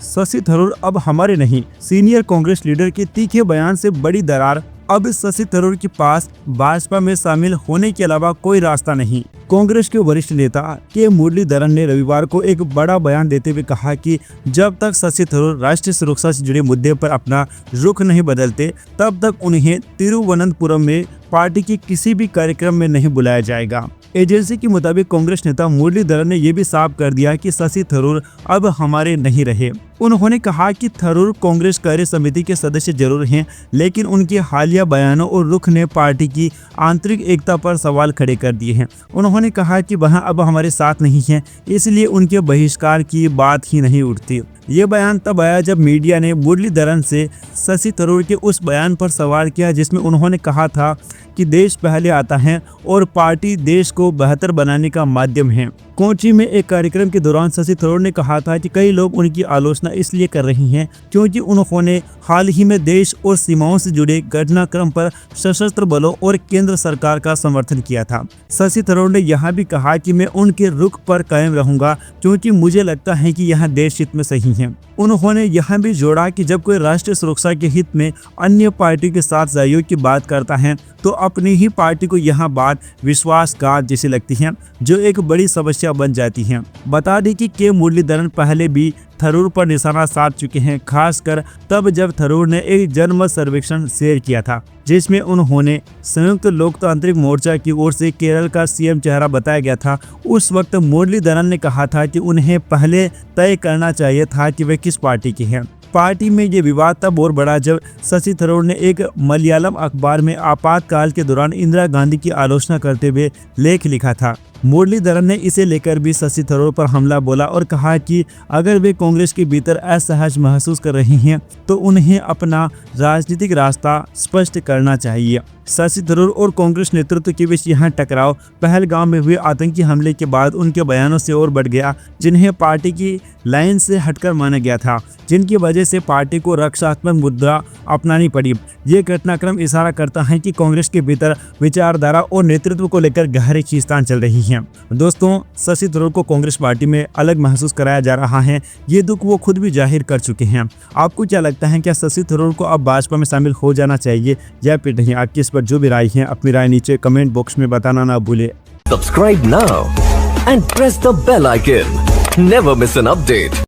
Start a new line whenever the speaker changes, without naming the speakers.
शशि थरूर अब हमारे नहीं। सीनियर कांग्रेस लीडर के तीखे बयान से बड़ी दरार। अब शशि थरूर के पास भाजपा में शामिल होने के अलावा कोई रास्ता नहीं। कांग्रेस के वरिष्ठ नेता के मुरलीधरन ने रविवार को एक बड़ा बयान देते हुए कहा कि जब तक शशि थरूर राष्ट्रीय सुरक्षा से जुड़े मुद्दे पर अपना रुख नहीं बदलते, तब तक उन्हें तिरुवनंतपुरम में पार्टी के किसी भी कार्यक्रम में नहीं बुलाया जाएगा। एजेंसी के मुताबिक कांग्रेस नेता मुरलीधरन ने यह भी साफ कर दिया कि शशि थरूर अब हमारे नहीं रहे। उन्होंने कहा कि थरूर कांग्रेस कार्य समिति के सदस्य जरूर हैं, लेकिन उनके हालिया बयानों और रुख ने पार्टी की आंतरिक एकता पर सवाल खड़े कर दिए हैं। उन्होंने कहा कि वह अब हमारे साथ नहीं हैं, इसलिए उनके बहिष्कार की बात ही नहीं उठती। ये बयान तब आया जब मीडिया ने मुरलीधरन से शशि थरूर के उस बयान पर सवाल किया जिसमें उन्होंने कहा था कि देश पहले आता है और पार्टी देश को बेहतर बनाने का माध्यम है। कोची में एक कार्यक्रम के दौरान शशि थरूर ने कहा था कि कई लोग उनकी आलोचना इसलिए कर रही हैं क्योंकि उन्होंने हाल ही में देश और सीमाओं से जुड़े घटनाक्रम पर सशस्त्र बलों और केंद्र सरकार का समर्थन किया था। शशि थरूर ने यह भी कहा कि मैं उनके रुख पर कायम रहूंगा क्योंकि मुझे लगता है कि यह देश हित में सही है। उन्होंने यह भी जोड़ा कि जब कोई राष्ट्रीय सुरक्षा के हित में अन्य पार्टी के साथ सहयोग की बात करता है तो अपनी ही पार्टी को यह बात विश्वासघात जैसी लगती है, जो एक बड़ी समस्या बन जाती है। बता दें कि के मुरलीधरन पहले भी थरूर पर निशाना साध चुके हैं, खासकर तब जब थरूर ने एक जनमत सर्वेक्षण शेयर किया था जिसमें उन्होंने संयुक्त लोकतांत्रिक मोर्चा की ओर से केरल का सीएम चेहरा बताया गया था। उस वक्त मुरलीधरन ने कहा था कि उन्हें पहले तय करना चाहिए था कि वे किस पार्टी के हैं। पार्टी में ये विवाद तब और बढ़ा जब शशि थरूर ने एक मलयालम अखबार में आपातकाल के दौरान इंदिरा गांधी की आलोचना करते हुए लेख लिखा था। मुरलीधरन ने इसे लेकर भी शशि थरूर पर हमला बोला और कहा कि अगर वे कांग्रेस के भीतर असहज महसूस कर रहे हैं तो उन्हें अपना राजनीतिक रास्ता स्पष्ट करना चाहिए। शशि थरूर और कांग्रेस नेतृत्व के बीच यह टकराव पहलगाम में हुए आतंकी हमले के बाद उनके बयानों से और बढ़ गया, जिन्हें पार्टी की लाइन से हटकर माना गया था, जिनकी वजह से पार्टी को रक्षात्मक मुद्रा अपनानी पड़ी। ये घटनाक्रम इशारा करता है कि कांग्रेस के भीतर विचारधारा और नेतृत्व को लेकर गहरी खींचतान चल रही है। दोस्तों, शशि थरूर को कांग्रेस पार्टी में अलग महसूस कराया जा रहा है। ये दुख वो खुद भी जाहिर कर चुके हैं। आपको क्या लगता है, क्या शशि थरूर को अब भाजपा में शामिल हो जाना चाहिए या फिर नहीं? आपकी इस पर जो भी राय है अपनी राय नीचे कमेंट बॉक्स में बताना ना भूले।
Subscribe now and press the bell icon. Never miss an update.